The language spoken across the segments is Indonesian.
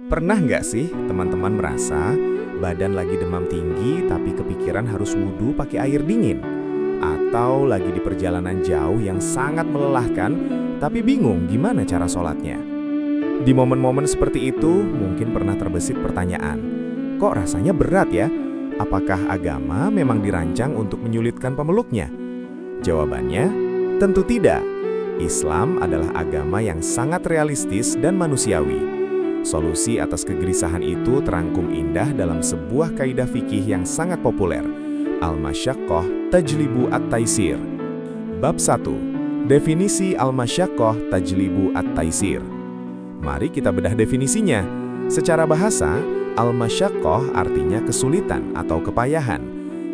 Pernah nggak sih teman-teman merasa badan lagi demam tinggi tapi kepikiran harus wudhu pakai air dingin? Atau lagi di perjalanan jauh yang sangat melelahkan tapi bingung gimana cara sholatnya? Di momen-momen seperti itu mungkin pernah terbesit pertanyaan, kok rasanya berat ya? Apakah agama memang dirancang untuk menyulitkan pemeluknya? Jawabannya, tentu tidak. Islam adalah agama yang sangat realistis dan manusiawi. Solusi atas kegelisahan itu terangkum indah dalam sebuah kaidah fikih yang sangat populer, Al-Masyaqqah Tajlibu At-Taisir. Bab 1. Definisi Al-Masyaqqah Tajlibu At-Taisir. Mari kita bedah definisinya. Secara bahasa, Al-Masyaqqah artinya kesulitan atau kepayahan,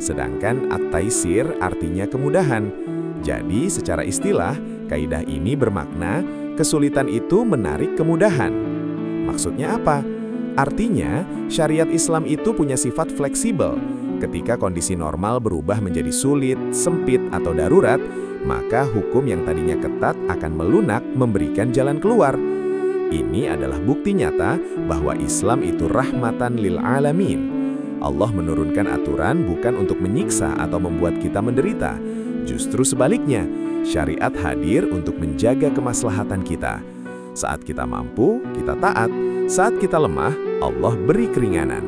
sedangkan At-Taisir artinya kemudahan. Jadi, secara istilah, kaidah ini bermakna kesulitan itu menarik kemudahan. Maksudnya apa? Artinya, syariat Islam itu punya sifat fleksibel. Ketika kondisi normal berubah menjadi sulit, sempit, atau darurat, maka hukum yang tadinya ketat akan melunak memberikan jalan keluar. Ini adalah bukti nyata bahwa Islam itu rahmatan lil alamin. Allah menurunkan aturan bukan untuk menyiksa atau membuat kita menderita. Justru sebaliknya, syariat hadir untuk menjaga kemaslahatan kita. Saat kita mampu, kita taat. Saat kita lemah, Allah beri keringanan.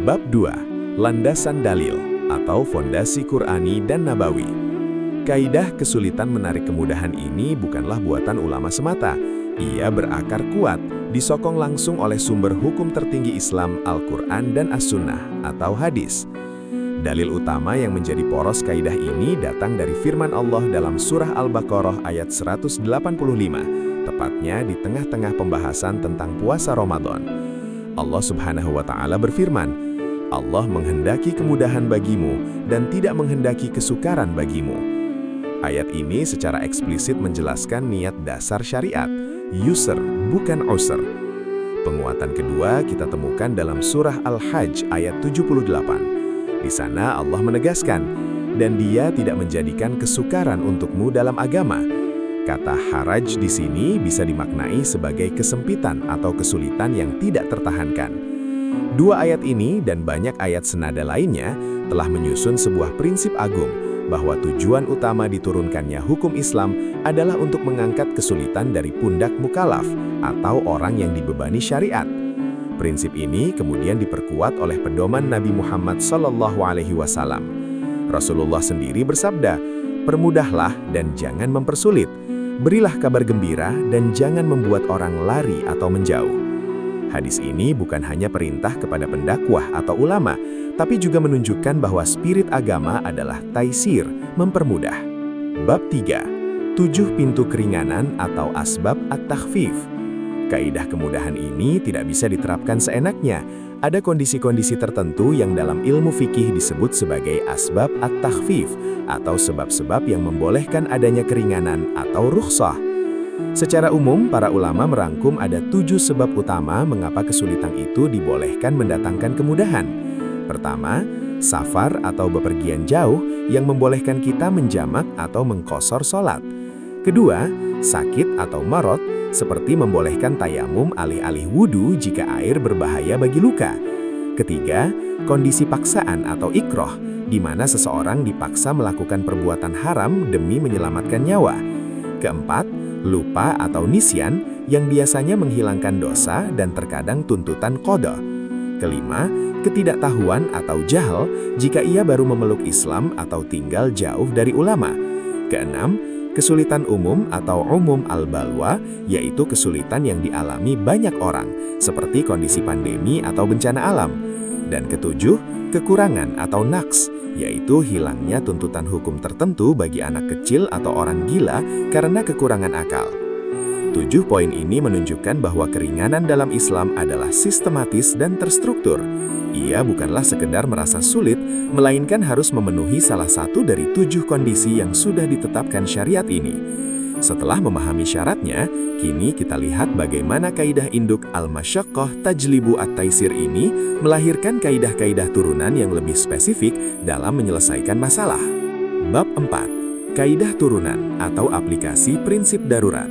Bab 2. Landasan dalil atau fondasi Qur'ani dan Nabawi. Kaidah kesulitan menarik kemudahan ini bukanlah buatan ulama semata. Ia berakar kuat, disokong langsung oleh sumber hukum tertinggi Islam, Al-Quran dan As-Sunnah atau hadis. Dalil utama yang menjadi poros kaidah ini datang dari firman Allah dalam surah Al-Baqarah ayat 185. Tepatnya di tengah-tengah pembahasan tentang puasa Ramadan. Allah Subhanahu wa Ta'ala berfirman, Allah menghendaki kemudahan bagimu dan tidak menghendaki kesukaran bagimu. Ayat ini secara eksplisit menjelaskan niat dasar syariat, yusr bukan usr. Penguatan kedua kita temukan dalam surah Al-Hajj ayat 78. Di sana Allah menegaskan, dan Dia tidak menjadikan kesukaran untukmu dalam agama. Kata haraj di sini bisa dimaknai sebagai kesempitan atau kesulitan yang tidak tertahankan. Dua ayat ini dan banyak ayat senada lainnya telah menyusun sebuah prinsip agung bahwa tujuan utama diturunkannya hukum Islam adalah untuk mengangkat kesulitan dari pundak mukallaf atau orang yang dibebani syariat. Prinsip ini kemudian diperkuat oleh pedoman Nabi Muhammad SAW. Rasulullah sendiri bersabda, permudahlah dan jangan mempersulit. Berilah kabar gembira dan jangan membuat orang lari atau menjauh. Hadis ini bukan hanya perintah kepada pendakwah atau ulama, tapi juga menunjukkan bahwa spirit agama adalah taisir, mempermudah. Bab 3. 7 pintu keringanan atau asbab at-takhfif. Kaidah kemudahan ini tidak bisa diterapkan seenaknya. Ada kondisi-kondisi tertentu yang dalam ilmu fikih disebut sebagai asbab at-takhfif atau sebab-sebab yang membolehkan adanya keringanan atau rukhsah. Secara umum, para ulama merangkum ada 7 sebab utama mengapa kesulitan itu dibolehkan mendatangkan kemudahan. Pertama, safar atau bepergian jauh yang membolehkan kita menjamak atau mengqosor sholat. Kedua, sakit atau marad, seperti membolehkan tayamum alih-alih wudhu jika air berbahaya bagi luka. Ketiga, kondisi paksaan atau ikroh, di mana seseorang dipaksa melakukan perbuatan haram demi menyelamatkan nyawa. Keempat, lupa atau nisyan, yang biasanya menghilangkan dosa dan terkadang tuntutan qada. Kelima, ketidaktahuan atau jahal, jika ia baru memeluk Islam atau tinggal jauh dari ulama. Keenam, kesulitan umum atau umum al-balwa, yaitu kesulitan yang dialami banyak orang, seperti kondisi pandemi atau bencana alam. Dan ketujuh, kekurangan atau naqs, yaitu hilangnya tuntutan hukum tertentu bagi anak kecil atau orang gila karena kekurangan akal. 7 poin ini menunjukkan bahwa keringanan dalam Islam adalah sistematis dan terstruktur. Ia bukanlah sekedar merasa sulit, melainkan harus memenuhi salah satu dari 7 kondisi yang sudah ditetapkan syariat ini. Setelah memahami syaratnya, kini kita lihat bagaimana kaidah induk Al-Masyaqqah Tajlibu At-Taisir ini melahirkan kaidah-kaidah turunan yang lebih spesifik dalam menyelesaikan masalah. Bab 4. Kaidah turunan atau aplikasi prinsip darurat.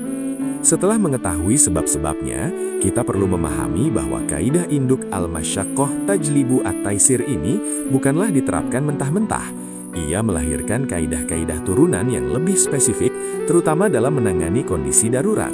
Setelah mengetahui sebab-sebabnya, kita perlu memahami bahwa kaidah induk al-masyaqqah tajlibu at-taisir ini bukanlah diterapkan mentah-mentah. Ia melahirkan kaidah-kaidah turunan yang lebih spesifik, terutama dalam menangani kondisi darurat.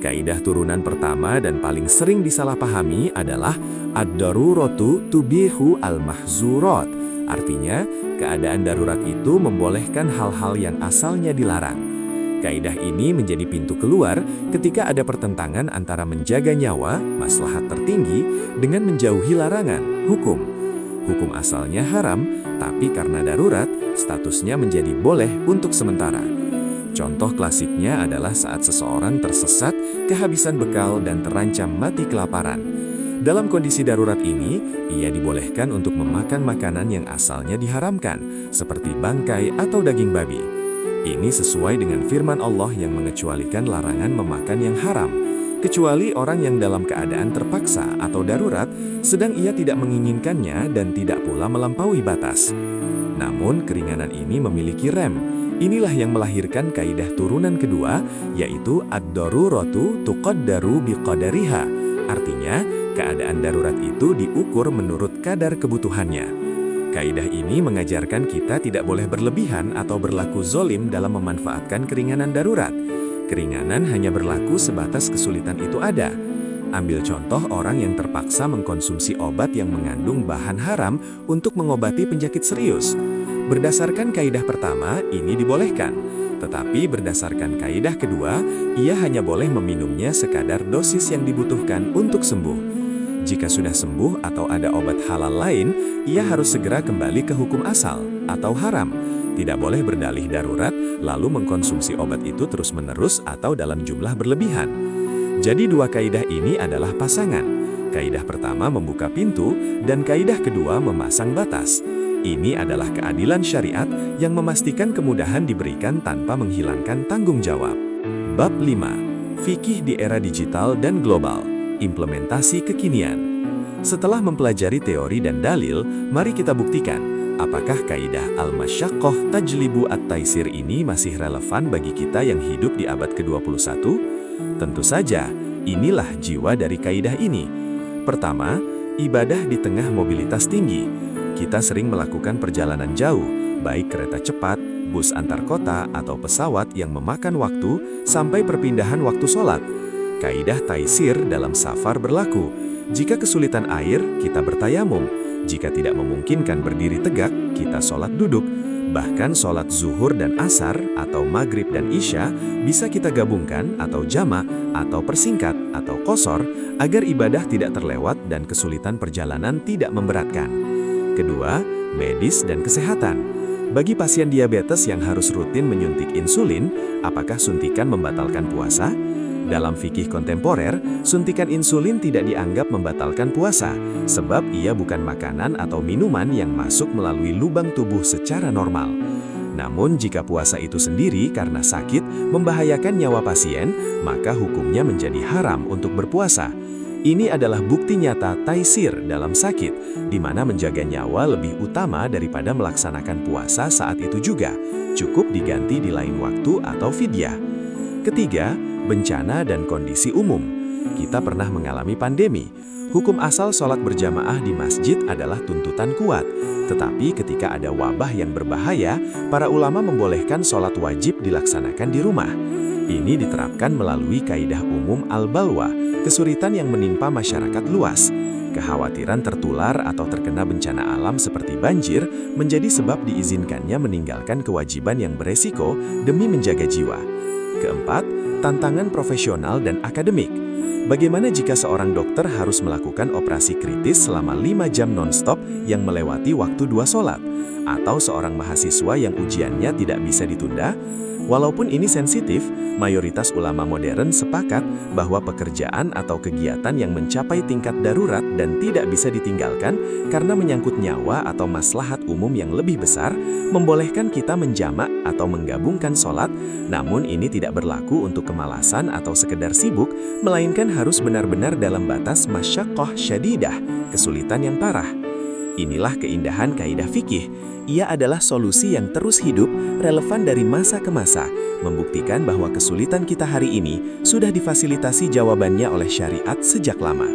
Kaidah turunan pertama dan paling sering disalahpahami adalah ad-daruratu tubihu al-mahzurat. Artinya, keadaan darurat itu membolehkan hal-hal yang asalnya dilarang. Kaidah ini menjadi pintu keluar ketika ada pertentangan antara menjaga nyawa, maslahat tertinggi, dengan menjauhi larangan, hukum. Hukum asalnya haram, tapi karena darurat, statusnya menjadi boleh untuk sementara. Contoh klasiknya adalah saat seseorang tersesat, kehabisan bekal, dan terancam mati kelaparan. Dalam kondisi darurat ini, ia dibolehkan untuk memakan makanan yang asalnya diharamkan, seperti bangkai atau daging babi. Ini sesuai dengan firman Allah yang mengecualikan larangan memakan yang haram, kecuali orang yang dalam keadaan terpaksa atau darurat, sedang ia tidak menginginkannya dan tidak pula melampaui batas. Namun, keringanan ini memiliki rem. Inilah yang melahirkan kaidah turunan kedua, yaitu ad-daruratu tuqaddaru biqadariha. Artinya, keadaan darurat itu diukur menurut kadar kebutuhannya. Kaidah ini mengajarkan kita tidak boleh berlebihan atau berlaku zolim dalam memanfaatkan keringanan darurat. Keringanan hanya berlaku sebatas kesulitan itu ada. Ambil contoh orang yang terpaksa mengkonsumsi obat yang mengandung bahan haram untuk mengobati penyakit serius. Berdasarkan kaidah pertama, ini dibolehkan. Tetapi berdasarkan kaidah kedua, ia hanya boleh meminumnya sekadar dosis yang dibutuhkan untuk sembuh. Jika sudah sembuh atau ada obat halal lain, ia harus segera kembali ke hukum asal atau haram. Tidak boleh berdalih darurat, lalu mengkonsumsi obat itu terus-menerus atau dalam jumlah berlebihan. Jadi dua kaidah ini adalah pasangan. Kaidah pertama membuka pintu, dan kaidah kedua memasang batas. Ini adalah keadilan syariat yang memastikan kemudahan diberikan tanpa menghilangkan tanggung jawab. Bab 5. Fikih di era digital dan global. Implementasi kekinian. Setelah mempelajari teori dan dalil, mari kita buktikan, apakah kaidah al-masyaqqah tajlibu at-taisir ini masih relevan bagi kita yang hidup di abad ke-21? Tentu saja, inilah jiwa dari kaidah ini. Pertama, ibadah di tengah mobilitas tinggi. Kita sering melakukan perjalanan jauh, baik kereta cepat, bus antar kota, atau pesawat yang memakan waktu sampai perpindahan waktu sholat. Kaidah taisir dalam safar berlaku. Jika kesulitan air, kita bertayamum. Jika tidak memungkinkan berdiri tegak, kita sholat duduk. Bahkan sholat zuhur dan asar atau maghrib dan isya bisa kita gabungkan atau jamak atau persingkat atau qosor agar ibadah tidak terlewat dan kesulitan perjalanan tidak memberatkan. Kedua, medis dan kesehatan. Bagi pasien diabetes yang harus rutin menyuntik insulin, apakah suntikan membatalkan puasa? Dalam fikih kontemporer, suntikan insulin tidak dianggap membatalkan puasa, sebab ia bukan makanan atau minuman yang masuk melalui lubang tubuh secara normal. Namun jika puasa itu sendiri karena sakit membahayakan nyawa pasien, maka hukumnya menjadi haram untuk berpuasa. Ini adalah bukti nyata taisir dalam sakit, di mana menjaga nyawa lebih utama daripada melaksanakan puasa saat itu juga, cukup diganti di lain waktu atau fidyah. Ketiga, bencana dan kondisi umum. Kita pernah mengalami pandemi. Hukum asal sholat berjamaah di masjid adalah tuntutan kuat. Tetapi ketika ada wabah yang berbahaya, para ulama membolehkan sholat wajib dilaksanakan di rumah. Ini diterapkan melalui kaidah umum al-balwa, kesulitan yang menimpa masyarakat luas. Kekhawatiran tertular atau terkena bencana alam seperti banjir menjadi sebab diizinkannya meninggalkan kewajiban yang beresiko demi menjaga jiwa. Keempat, tantangan profesional dan akademik. Bagaimana jika seorang dokter harus melakukan operasi kritis selama 5 jam non-stop yang melewati waktu 2 sholat? Atau seorang mahasiswa yang ujiannya tidak bisa ditunda? Walaupun ini sensitif, mayoritas ulama modern sepakat bahwa pekerjaan atau kegiatan yang mencapai tingkat darurat dan tidak bisa ditinggalkan karena menyangkut nyawa atau maslahat umum yang lebih besar, membolehkan kita menjamak atau menggabungkan sholat, namun ini tidak berlaku untuk kemalasan atau sekedar sibuk, melainkan harus benar-benar dalam batas masyaqqah syadidah, kesulitan yang parah. Inilah keindahan kaidah fikih. Ia adalah solusi yang terus hidup, relevan dari masa ke masa, membuktikan bahwa kesulitan kita hari ini sudah difasilitasi jawabannya oleh syariat sejak lama.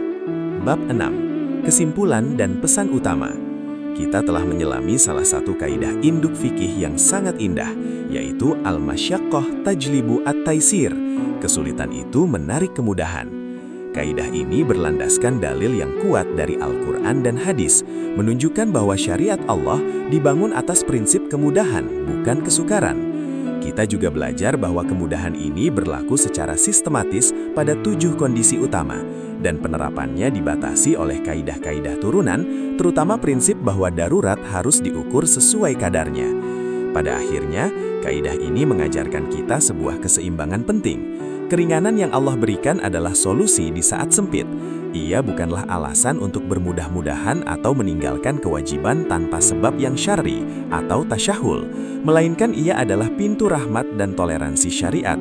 Bab 6. Kesimpulan dan pesan utama. Kita telah menyelami salah satu kaidah induk fikih yang sangat indah, yaitu al-masyaqqah tajlibu at-taisir. Kesulitan itu menarik kemudahan. Kaidah ini berlandaskan dalil yang kuat dari Al-Quran dan hadis, menunjukkan bahwa syariat Allah dibangun atas prinsip kemudahan, bukan kesukaran. Kita juga belajar bahwa kemudahan ini berlaku secara sistematis pada 7 kondisi utama, dan penerapannya dibatasi oleh kaidah-kaidah turunan, terutama prinsip bahwa darurat harus diukur sesuai kadarnya. Pada akhirnya, kaidah ini mengajarkan kita sebuah keseimbangan penting. Keringanan yang Allah berikan adalah solusi di saat sempit. Ia bukanlah alasan untuk bermudah-mudahan atau meninggalkan kewajiban tanpa sebab yang syar'i atau tasyahul, melainkan ia adalah pintu rahmat dan toleransi syariat